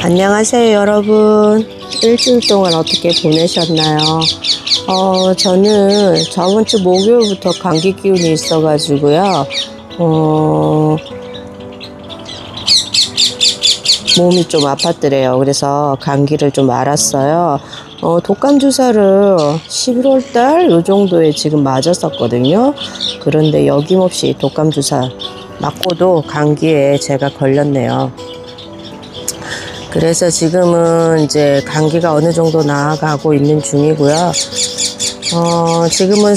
안녕하세요 여러분. 일주일 동안 어떻게 보내셨나요? 저는 저번 주 목요일부터 감기 기운이 있어가지고요. 몸이 좀 아팠더래요. 그래서 감기를 좀 앓았어요. 독감 주사를 11월달 요 정도에 지금 맞았었거든요. 그런데 여김없이 독감 주사 맞고도 감기에 제가 걸렸네요. 그래서 지금은 이제 감기가 어느 정도 나아가고 있는 중이고요. 지금은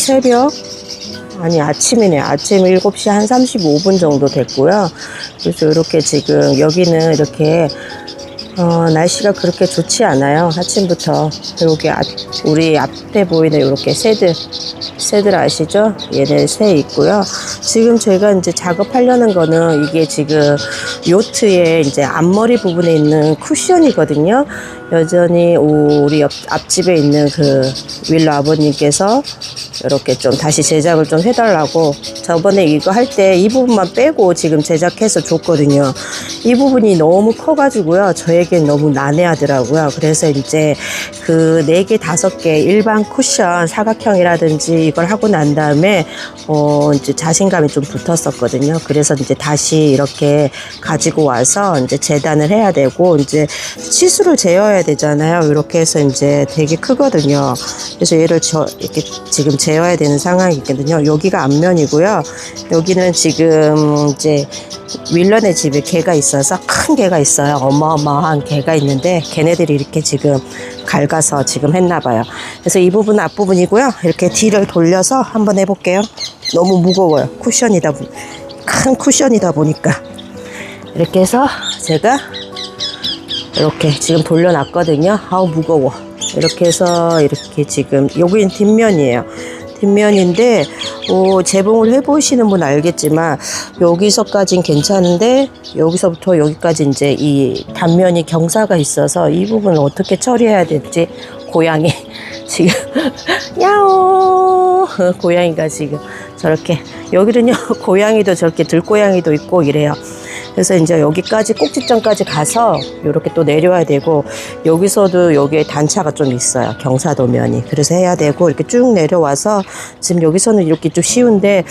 아침이네요. 아침 7시 한 35분 정도 됐고요. 그래서 이렇게 지금 여기는 이렇게 날씨가 그렇게 좋지 않아요. 아침부터. 여기 우리 앞에 보이는 이렇게 새들 아시죠? 얘네 새 있고요. 지금 제가 이제 작업하려는 거는 이게 지금 요트의 이제 앞머리 부분에 있는 쿠션이거든요. 여전히 우리 앞집에 있는 그 윌러 아버님께서 이렇게 좀 다시 제작을 좀 해달라고 저번에 이거 할 때 이 부분만 빼고 지금 제작해서 줬거든요. 이 부분이 너무 커가지고요. 저에겐 너무 난해하더라고요. 그래서 이제 그 4개, 5개 일반 쿠션 사각형이라든지 이걸 하고 난 다음에 이제 자신감이 좀 붙었었거든요. 그래서 이제 다시 이렇게 가지고 와서 이제 재단을 해야 되고 이제 치수를 재어야 되잖아요. 이렇게 해서 이제 되게 크거든요. 그래서 얘를 이렇게 지금 재어야 되는 상황이거든요. 여기가 앞면이고요. 여기는 지금 이제 윌런의 집에 개가 있어서 큰 개가 있어요. 어마어마한 개가 있는데 걔네들이 이렇게 지금 갉아서 지금 했나봐요. 그래서 이 부분은 앞부분이고요. 이렇게 뒤를 돌려서 한번 해볼게요. 너무 무거워요. 큰 쿠션이다 보니까 이렇게 해서 제가 이렇게 지금 돌려놨거든요. 아우 무거워. 이렇게 해서 이렇게 지금 여기는 뒷면이에요. 뒷면인데 재봉을 해보시는 분 알겠지만 여기서까진 괜찮은데 여기서부터 여기까지 이제 이 단면이 경사가 있어서 이 부분을 어떻게 처리해야 될지 고양이 지금 야옹 고양이가 지금 저렇게 여기는요 고양이도 저렇게 들고양이도 있고 이래요. 그래서 이제 여기까지 꼭지점까지 가서 이렇게 또 내려야 되고 여기서도 여기에 단차가 좀 있어요. 경사도면이. 그래서 해야 되고 이렇게 쭉 내려와서 지금 여기서는 이렇게 좀 쉬운데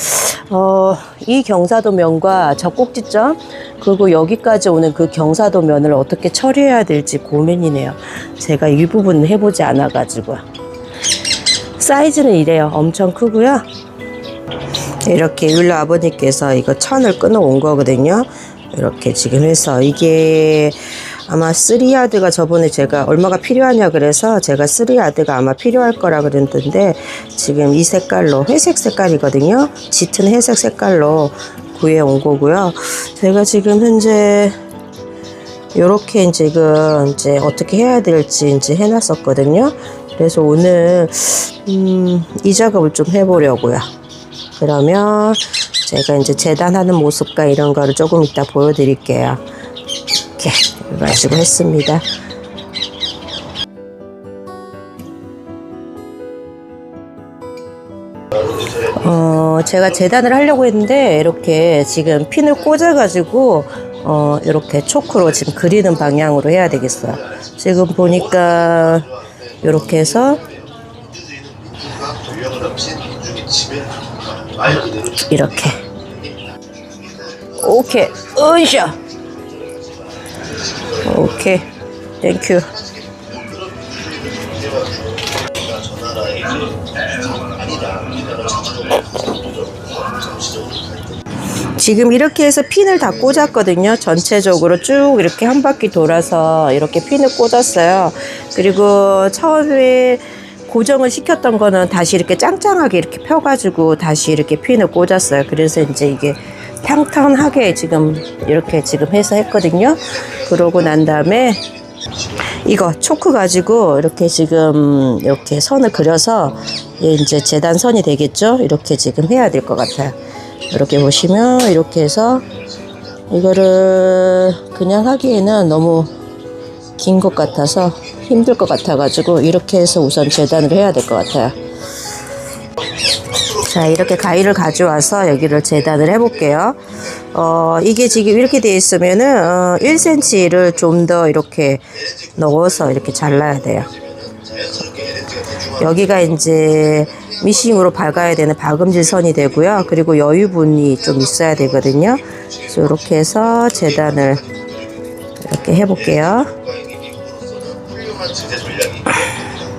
이 경사도면과 저 꼭지점 그리고 여기까지 오는 그 경사도면을 어떻게 처리해야 될지 고민이네요. 제가 이 부분 해보지 않아가지고. 사이즈는 이래요. 엄청 크고요. 이렇게 윌러 아버님께서 이거 천을 끊어 온 거거든요. 이렇게 지금 해서 이게 아마 3야드가 저번에 제가 얼마가 필요하냐 그래서 제가 3야드가 아마 필요할 거라 그랬는데 지금 이 색깔로 회색 색깔이거든요. 짙은 회색 색깔로 구해온 거고요. 제가 지금 현재 요렇게 지금 이제 어떻게 해야 될지 이제 해놨었거든요. 그래서 오늘 이 작업을 좀 해보려고요. 그러면 제가 이제 재단하는 모습과 이런 거를 조금 이따 보여드릴게요. 이렇게 가지고 했습니다. 제가 재단을 하려고 했는데 이렇게 지금 핀을 꽂아가지고 이렇게 초크로 지금 그리는 방향으로 해야 되겠어요. 지금 보니까 이렇게 해서 이렇게 오케이 으쌰 오케이 땡큐. 지금 이렇게 해서 핀을 다 꽂았거든요. 전체적으로 쭉 이렇게 한 바퀴 돌아서 이렇게 핀을 꽂았어요. 그리고 처음에 고정을 시켰던 거는 다시 이렇게 짱짱하게 이렇게 펴가지고 다시 이렇게 핀을 꽂았어요. 그래서 이제 이게 평탄하게 지금 이렇게 지금 해서 했거든요. 그러고 난 다음에 이거 초크 가지고 이렇게 지금 이렇게 선을 그려서 이제 재단선이 되겠죠. 이렇게 지금 해야 될 것 같아요. 이렇게 보시면 이렇게 해서 이거를 그냥 하기에는 너무 긴 것 같아서 힘들 것 같아가지고 이렇게 해서 우선 재단을 해야 될 것 같아요. 자, 이렇게 가위를 가져와서 여기를 재단을 해볼게요. 이게 지금 이렇게 되어 있으면은 1cm를 좀 더 이렇게 넣어서 이렇게 잘라야 돼요. 여기가 이제 미싱으로 박아야 되는 박음질 선이 되고요. 그리고 여유분이 좀 있어야 되거든요. 그래서 이렇게 해서 재단을 이렇게 해볼게요.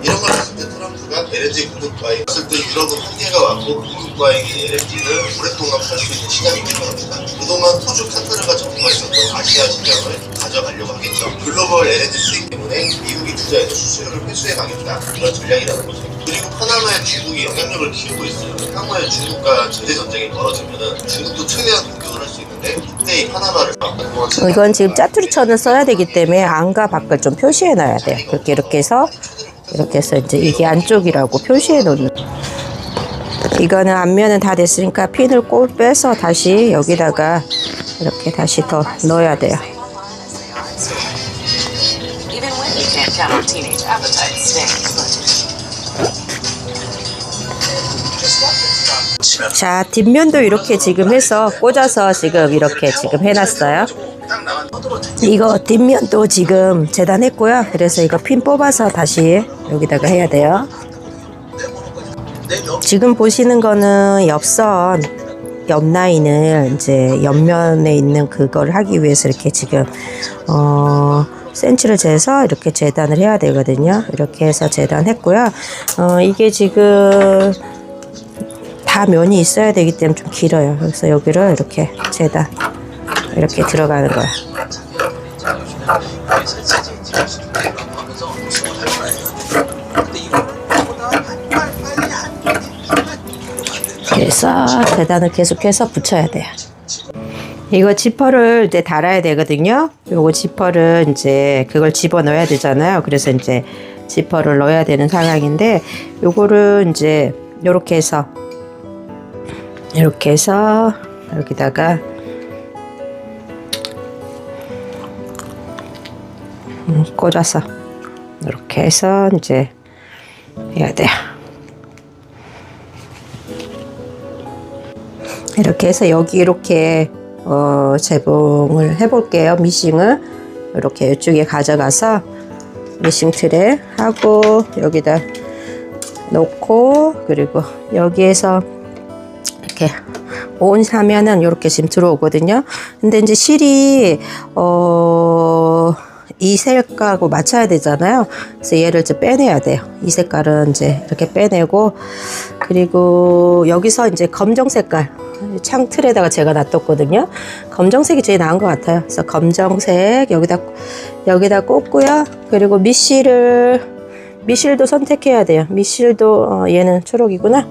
이런 걸 봤을 때 트럼프가 LNG 공급 과잉 봤을 때 유럽은 한계가 왔고 공급 과잉인 LNG를 오랫동안 팔 수 있는 시간이 필요합니다. 그동안 호주 카타르가 전문화했었던 아시아 시장을 가져가려고 하겠죠. 글로벌 LNG 수익 때문에 미국이 투자해서 수수료를 회수해 가겠다. 그런 전략이라는 거죠. 그리고 파나마에 중국이 영향력을 키우고 있어요. 향후에 중국과 제재 전쟁이 벌어지면은 중국도 최대한 공격을 할 수 있는데 이때 이 파나마를 이건 지금 짜투리천을 써야 되기 때문에 안과 밖을 좀 표시해 놔야 돼요. 이렇게 해서 이제 이게 안쪽이라고 표시해 놓는. 이거는 앞면은 다 됐으니까 핀을 꼭 빼서 다시 여기다가 이렇게 다시 더 넣어야 돼요. 자, 뒷면도 이렇게 지금 해서 꽂아서 지금 이렇게 지금 해놨어요. 이거 뒷면도 지금 재단했고요. 그래서 이거 핀 뽑아서 다시 여기다가 해야 돼요. 지금 보시는 거는 옆선, 옆 라인을 이제 옆면에 있는 그걸 하기 위해서 이렇게 지금 센치를 재서 이렇게 재단을 해야 되거든요. 이렇게 해서 재단했고요. 이게 지금 다 면이 있어야 되기 때문에 좀 길어요. 그래서 여기를 이렇게 재단 이렇게 들어가는 거야. 그래서 재단을 계속해서 붙여야 돼요. 이거 지퍼를 이제 달아야 되거든요. 요거 지퍼를 이제 그걸 집어 넣어야 되잖아요. 그래서 이제 지퍼를 넣어야 되는 상황인데 요거를 이제 요렇게 해서 여기다가 꽂아서 이렇게 해서 이제 해야 돼요. 이렇게 해서 여기 이렇게 재봉을 해볼게요. 미싱을 이렇게 이쪽에 가져가서 미싱 틀에 하고 여기다 놓고 그리고 여기에서 이렇게 온 하면은 이렇게 지금 들어오거든요. 근데 이제 실이 이 색깔하고 맞춰야 되잖아요. 그래서 얘를 이제 빼내야 돼요. 이 색깔은 이제 이렇게 빼내고 그리고 여기서 이제 검정 색깔 창 틀에다가 제가 놔뒀거든요. 검정색이 제일 나은 것 같아요. 그래서 검정색 여기다 꽂고요. 그리고 미실도 선택해야 돼요. 미실도 얘는 초록이구나.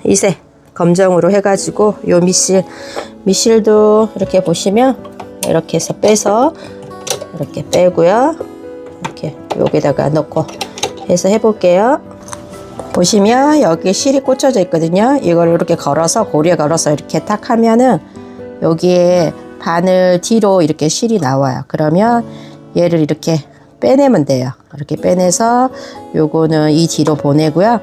이 색 검정으로 해가지고 요 미실도 이렇게 보시면 이렇게 해서 빼서 이렇게 빼고요. 이렇게 여기다가 넣고 해서 해볼게요. 보시면 여기 실이 꽂혀져 있거든요. 이걸 이렇게 걸어서 고리에 걸어서 이렇게 탁 하면은 여기에 바늘 뒤로 이렇게 실이 나와요. 그러면 얘를 이렇게 빼내면 돼요. 이렇게 빼내서 요거는 이 뒤로 보내고요.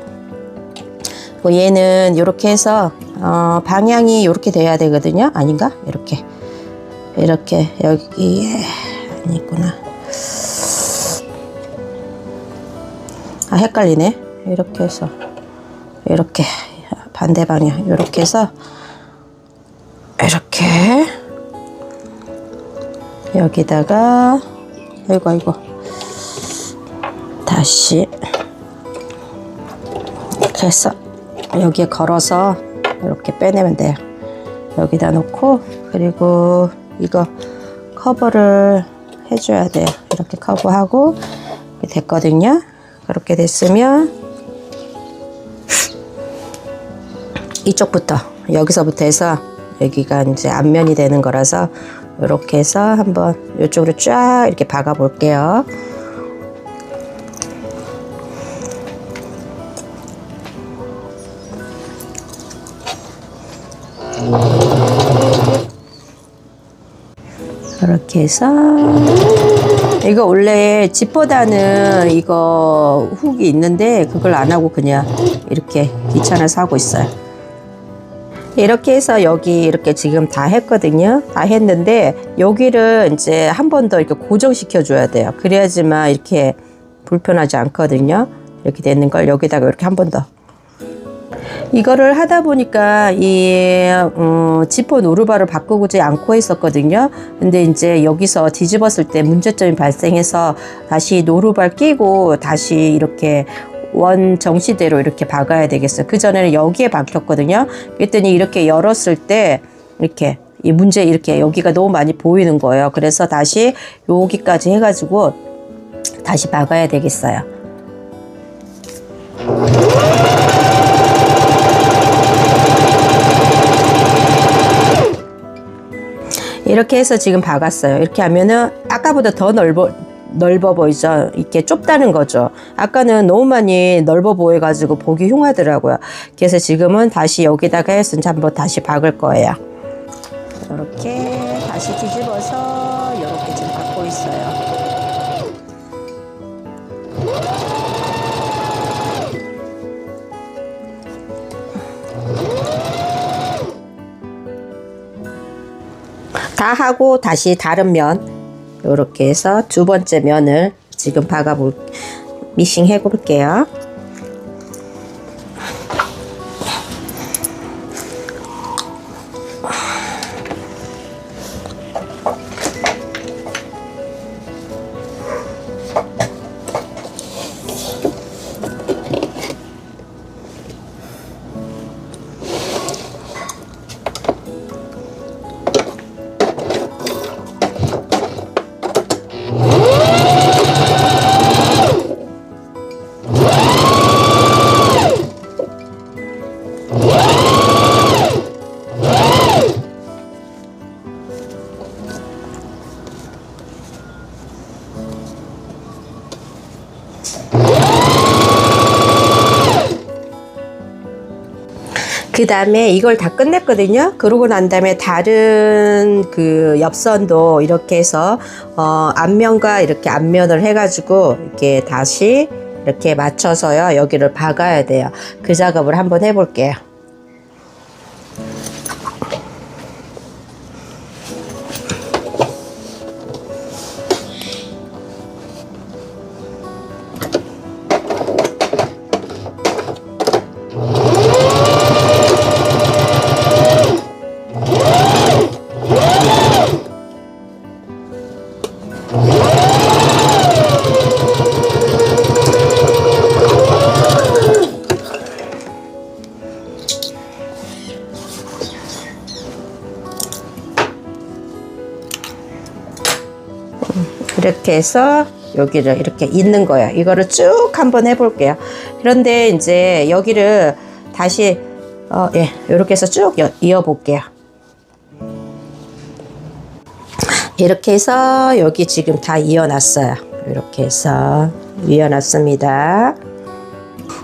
얘는 이렇게 해서 방향이 이렇게 돼야 되거든요. 아닌가? 이렇게 여기에 아니구나. 헷갈리네. 이렇게 해서 이렇게 반대 방향 이렇게 해서 이렇게 여기다가 아이고 다시 이렇게 해서 여기에 걸어서 이렇게 빼내면 돼요. 여기다 놓고 그리고 이거 커버를 해줘야 돼요. 이렇게 커버하고 됐거든요. 그렇게 됐으면 이쪽부터 여기서부터 해서 여기가 이제 앞면이 되는 거라서 이렇게 해서 한번 이쪽으로 쫙 이렇게 박아 볼게요. 이렇게 해서 이거 원래 지퍼다는 이거 훅이 있는데 그걸 안 하고 그냥 이렇게 귀찮아서 하고 있어요. 이렇게 해서 여기 이렇게 지금 다 했거든요. 다 했는데 여기를 이제 한 번 더 이렇게 고정시켜 줘야 돼요. 그래야지만 이렇게 불편하지 않거든요. 이렇게 되는 걸 여기다가 이렇게 한 번 더. 이거를 하다 보니까 이 지퍼 노루발을 바꾸지 않고 했었거든요. 근데 이제 여기서 뒤집었을 때 문제점이 발생해서 다시 노루발 끼고 다시 이렇게 원 정시대로 이렇게 박아야 되겠어요. 그전에는 여기에 박혔거든요. 그랬더니 이렇게 열었을 때 이렇게 이 문제 이렇게 여기가 너무 많이 보이는 거예요. 그래서 다시 여기까지 해가지고 다시 박아야 되겠어요. 이렇게 해서 지금 박았어요. 이렇게 하면은 아까보다 더 넓어 보이죠? 이렇게 좁다는 거죠. 아까는 너무 많이 넓어 보여가지고 보기 흉하더라고요. 그래서 지금은 다시 여기다가 해서 한번 다시 박을 거예요. 이렇게 다시 뒤집어서 이렇게 지금 박고 있어요. 다 하고 다시 다른 면 이렇게 해서 두 번째 면을 지금 미싱 해 볼게요. 그 다음에 이걸 다 끝냈거든요. 그러고 난 다음에 다른 그 옆선도 이렇게 해서 앞면과 이렇게 앞면을 해가지고 이렇게 다시 이렇게 맞춰서요 여기를 박아야 돼요. 그 작업을 한번 해볼게요. 이렇게 해서 여기를 이렇게 잇는 거예요. 이거를 쭉 한번 해볼게요. 그런데 이제 여기를 다시 이렇게 해서 쭉 이어 볼게요. 이렇게 해서 여기 지금 다 이어놨어요. 이렇게 해서 이어놨습니다.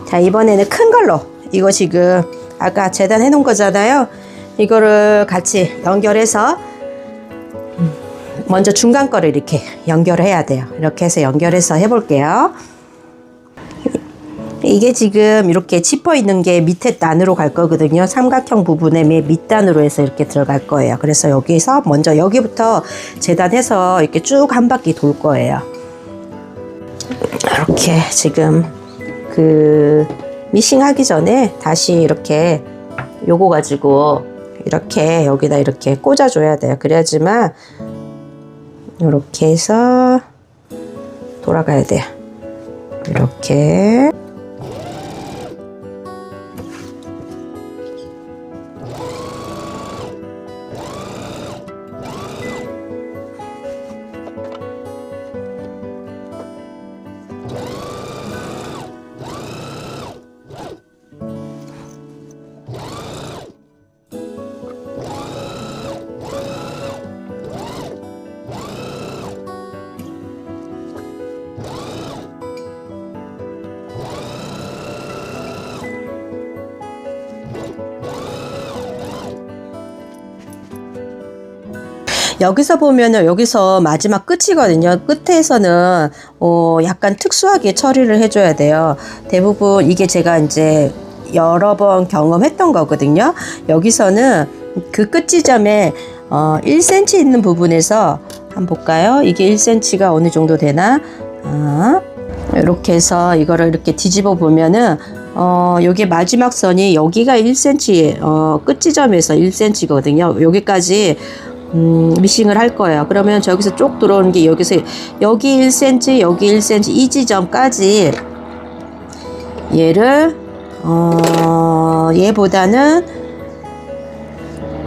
자, 이번에는 큰 걸로 이거 지금 아까 재단해 놓은 거잖아요. 이거를 같이 연결해서 먼저 중간 거를 이렇게 연결해야 돼요. 이렇게 해서 연결해서 해볼게요. 이게 지금 이렇게 지퍼 있는 게 밑에 단으로 갈 거거든요. 삼각형 부분에 밑단으로 해서 이렇게 들어갈 거예요. 그래서 여기서 먼저 여기부터 재단해서 이렇게 쭉 한 바퀴 돌 거예요. 이렇게 지금 그 미싱 하기 전에 다시 이렇게 요거 가지고 이렇게 여기다 이렇게 꽂아줘야 돼요. 그래야지만 이렇게 해서 돌아가야 돼요. 이렇게 여기서 보면은 여기서 마지막 끝이거든요. 끝에서는 약간 특수하게 처리를 해줘야 돼요. 대부분 이게 제가 이제 여러 번 경험했던 거거든요. 여기서는 그 끝 지점에 1cm 있는 부분에서 한번 볼까요? 이게 1cm가 어느 정도 되나? 이렇게 해서 이거를 이렇게 뒤집어 보면은 여기 마지막 선이 여기가 1cm 끝 지점에서 1cm거든요. 여기까지 미싱을 할 거예요. 그러면 저기서 쭉 들어오는 게 여기서 여기 1cm, 여기 1cm 이 지점까지 얘를 얘보다는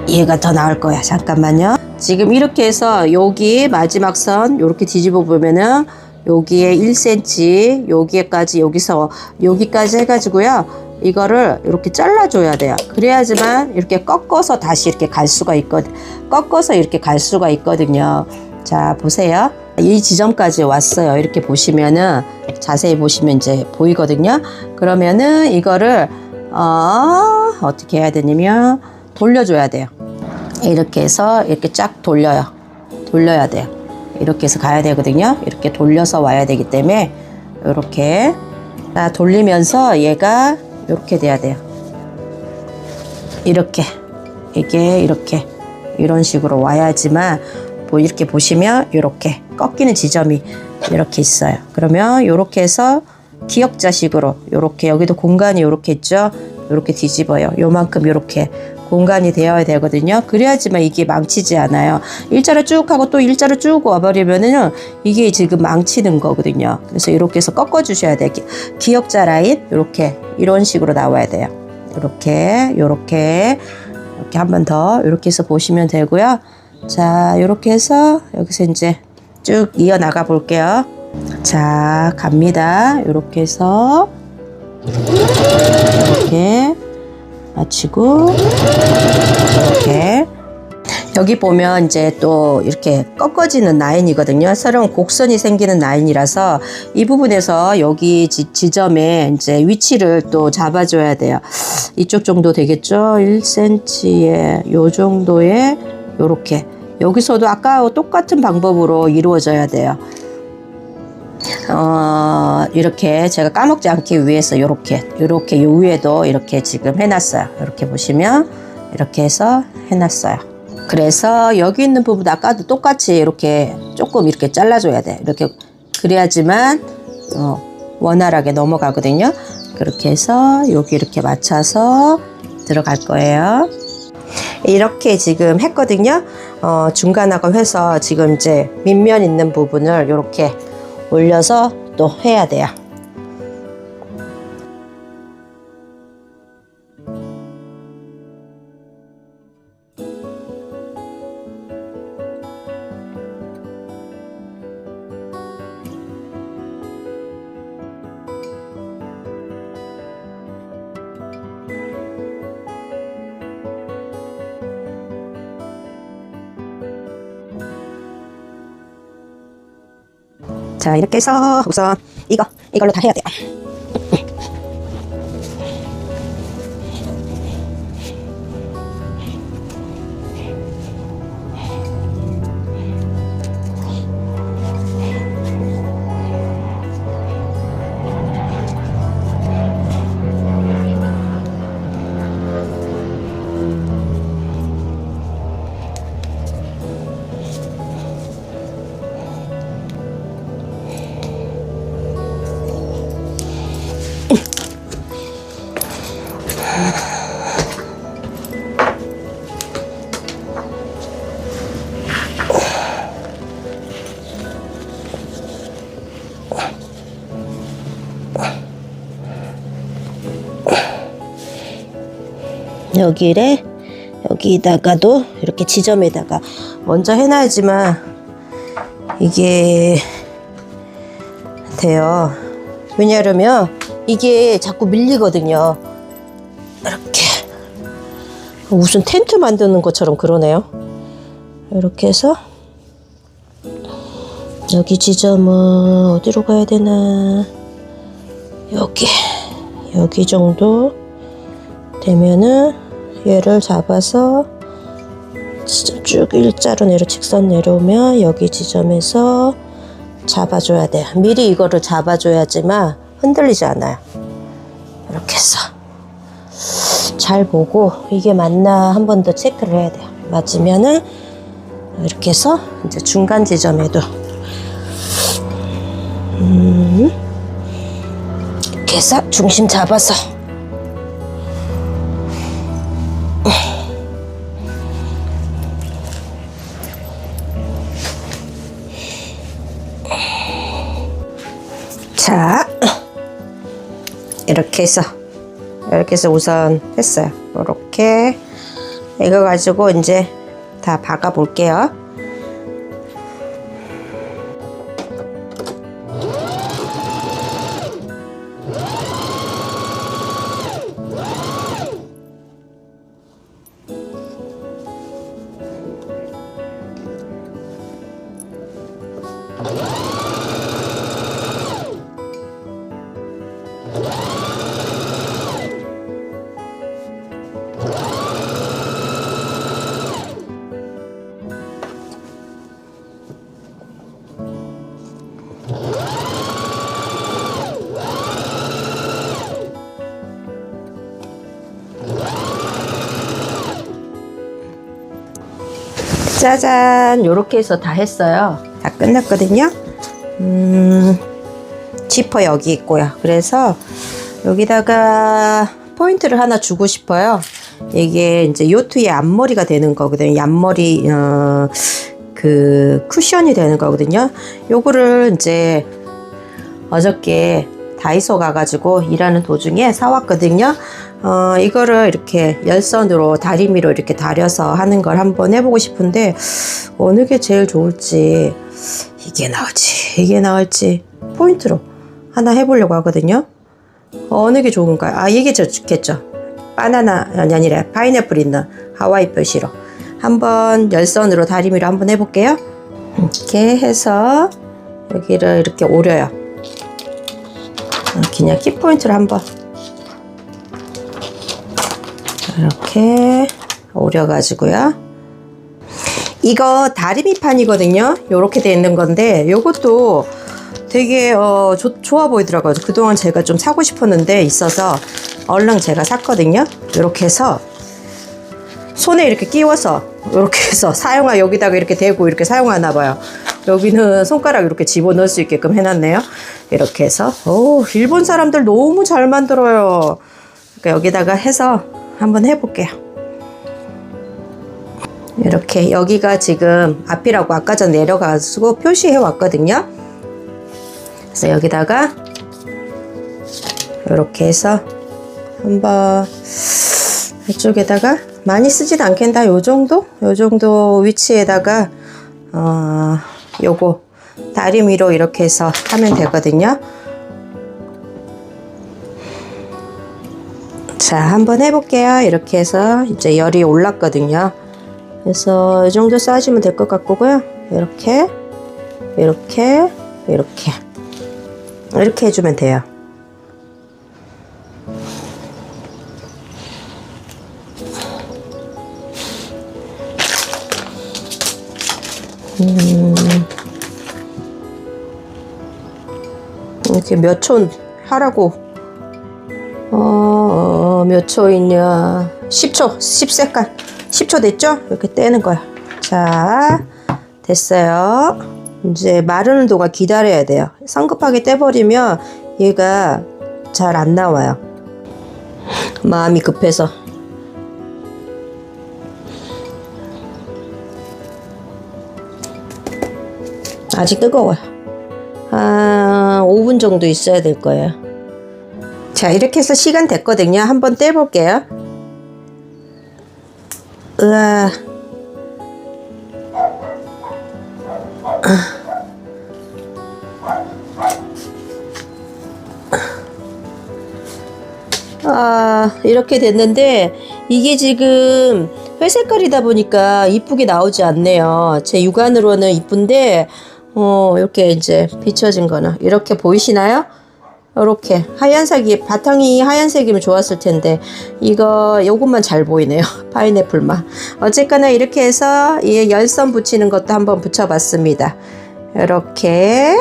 얘가 더 나을 거야. 잠깐만요. 지금 이렇게 해서 여기 마지막 선 이렇게 뒤집어 보면은 여기에 1cm, 여기에까지 여기서 여기까지 해가지고요. 이거를 이렇게 잘라줘야 돼요. 그래야지만 이렇게 꺾어서 다시 이렇게 갈 수가 있거든. 꺾어서 이렇게 갈 수가 있거든요. 자, 보세요. 이 지점까지 왔어요. 이렇게 보시면은 자세히 보시면 이제 보이거든요. 그러면은 이거를 어떻게 해야 되냐면 돌려줘야 돼요. 이렇게 해서 이렇게 쫙 돌려야 돼요. 이렇게 해서 가야 되거든요. 이렇게 돌려서 와야 되기 때문에 이렇게 돌리면서 얘가 이렇게 돼야 돼요. 이렇게 이게 이렇게 이런 식으로 와야지만 뭐 이렇게 보시면 이렇게 꺾이는 지점이 이렇게 있어요. 그러면 이렇게 해서 기역자식으로 이렇게 여기도 공간이 이렇게 있죠. 이렇게 뒤집어요. 요만큼 이렇게 공간이 되어야 되거든요. 그래야지만 이게 망치지 않아요. 일자로 쭉 하고 또 일자로 쭉 와버리면은 이게 지금 망치는 거거든요. 그래서 이렇게 해서 꺾어 주셔야 돼요. 기역자 라인 이렇게 이런 식으로 나와야 돼요. 이렇게 한 번 더 이렇게 해서 보시면 되고요. 자, 이렇게 해서 여기서 이제 쭉 이어 나가 볼게요. 자, 갑니다. 이렇게 해서 이렇게 마치고 이렇게 여기 보면 이제 또 이렇게 꺾어지는 라인이거든요. 새로운 곡선이 생기는 라인이라서 이 부분에서 여기 지점에 이제 위치를 또 잡아줘야 돼요. 이쪽 정도 되겠죠? 1cm에 요 정도에 요렇게 여기서도 아까 똑같은 방법으로 이루어져야 돼요. 이렇게 제가 까먹지 않기 위해서 요렇게 요 위에도 이렇게 지금 해놨어요. 이렇게 보시면 이렇게 해서 해놨어요. 그래서 여기 있는 부분 아까도 똑같이 이렇게 조금 이렇게 잘라줘야 돼. 이렇게 그래야지만 원활하게 넘어가거든요. 그렇게 해서 여기 이렇게 맞춰서 들어갈 거예요. 이렇게 지금 했거든요. 중간하고 해서 지금 이제 밑면 있는 부분을 이렇게 올려서 또 해야 돼요. 자, 이렇게 해서 우선 이걸로 다 해야 돼요. 여기다가도 이렇게 지점에다가 먼저 해놔야지만 이게 돼요. 왜냐하면 이게 자꾸 밀리거든요. 이렇게 무슨 텐트 만드는 것처럼 그러네요. 이렇게 해서 여기 지점은 어디로 가야 되나, 여기 정도 되면은 얘를 잡아서 쭉 일자로 직선 내려오면 여기 지점에서 잡아줘야 돼요. 미리 이거를 잡아줘야지만 흔들리지 않아요. 이렇게 해서 잘 보고 이게 맞나 한 번 더 체크를 해야 돼요. 맞으면은 이렇게 해서 이제 중간 지점에도 이렇게 해서 중심 잡아서 자, 이렇게 해서 우선 했어요. 이렇게 이거 가지고 이제 다 박아 볼게요. 짜잔, 요렇게 해서 다 했어요. 다 끝났거든요. 지퍼 여기 있고요. 그래서 여기다가 포인트를 하나 주고 싶어요. 이게 이제 요트의 앞머리가 되는 거거든요. 앞머리 그 쿠션이 되는 거거든요. 요거를 이제 어저께 다이소 가가지고 일하는 도중에 사왔거든요. 이거를 이렇게 열선으로 다리미로 이렇게 다려서 하는 걸 한번 해보고 싶은데 어느 게 제일 좋을지, 이게 나을지 포인트로 하나 해보려고 하거든요. 어느 게 좋은가요? 아, 이게 좋겠죠. 바나나 아니라 파인애플 있는 하와이 표시로 한번 열선으로 다리미로 한번 해볼게요. 이렇게 해서 여기를 이렇게 오려요. 그냥 키포인트를 한번 이렇게 오려가지고요. 이거 다리미판이거든요. 요렇게 돼 있는 건데 요것도 되게 좋아 보이더라고요. 그동안 제가 좀 사고 싶었는데 있어서 얼른 제가 샀거든요. 요렇게 해서 손에 이렇게 끼워서 이렇게 해서 여기다가 이렇게 대고 이렇게 사용하나 봐요. 여기는 손가락 이렇게 집어넣을 수 있게끔 해놨네요. 이렇게 해서 일본 사람들 너무 잘 만들어요. 그러니까 여기다가 해서 한번 해볼게요. 이렇게 여기가 지금 앞이라고 아까 전 내려가지고 표시해 왔거든요. 그래서 여기다가 이렇게 해서 한번 이쪽에다가 많이 쓰진 않겠다. 요 정도 위치에다가 요거 다리미로 이렇게 해서 하면 되거든요. 자, 한번 해볼게요. 이렇게 해서 이제 열이 올랐거든요. 그래서 이 정도 쏴주면 될 것 같고요. 이렇게 해주면 돼요. 이렇게 몇 초 하라고. 몇 초 있냐? 10초, 10세컨. 10초 됐죠? 이렇게 떼는 거야. 자, 됐어요. 이제 마르는 동안 기다려야 돼요. 성급하게 떼버리면 얘가 잘 안 나와요. 마음이 급해서. 아직 뜨거워요. 한 5분 정도 있어야 될 거예요. 자, 이렇게 해서 시간 됐거든요. 한번 떼볼게요. 으아. 이렇게 됐는데 이게 지금 회색깔이다 보니까 이쁘게 나오지 않네요. 제 육안으로는 이쁜데 이렇게 이제 비춰진 거는 이렇게 보이시나요? 이렇게 하얀색이, 바탕이 하얀색이면 좋았을 텐데 요것만 잘 보이네요. 파인애플만. 어쨌거나 이렇게 해서 이 열선 붙이는 것도 한번 붙여봤습니다. 이렇게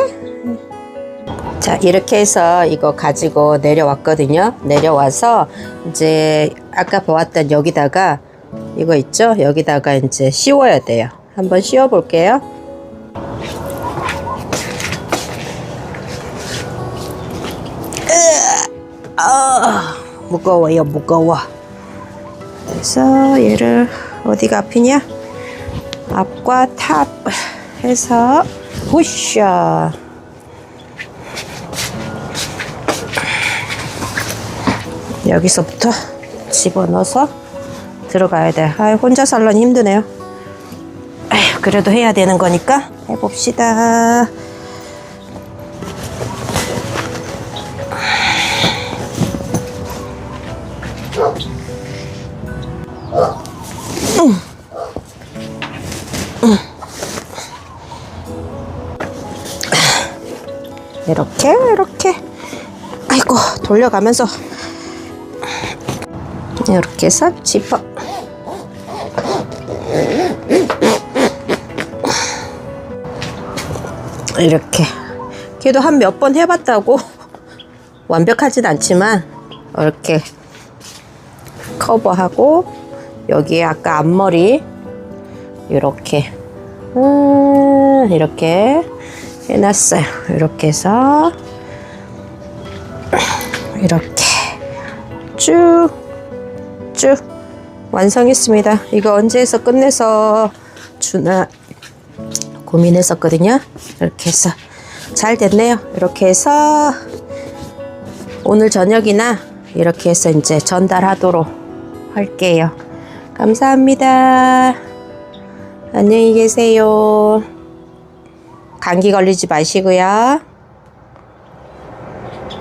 자, 이렇게 해서 이거 가지고 내려왔거든요. 내려와서 이제 아까 보았던 여기다가 이거 있죠? 여기다가 이제 씌워야 돼요. 한번 씌워 볼게요. 무거워요, 무거워. 그래서 얘를 어디가 앞이냐? 앞과 탑 해서 후샤. 여기서부터 집어넣어서 들어가야 돼. 아, 혼자 살려니 힘드네요. 아휴, 그래도 해야 되는 거니까 해봅시다. 이렇게 아이고 돌려가면서 이렇게 해서 집어 이렇게. 걔도 한 몇 번 해봤다고 완벽하진 않지만 이렇게 커버하고 여기에 아까 앞머리 이렇게 이렇게 해놨어요. 이렇게 해서 이렇게 쭉 완성했습니다. 이거 언제 해서 끝내서 주나 고민했었거든요. 이렇게 해서 잘 됐네요. 이렇게 해서 오늘 저녁이나 이렇게 해서 이제 전달하도록 할게요. 감사합니다. 안녕히 계세요. 감기 걸리지 마시고요.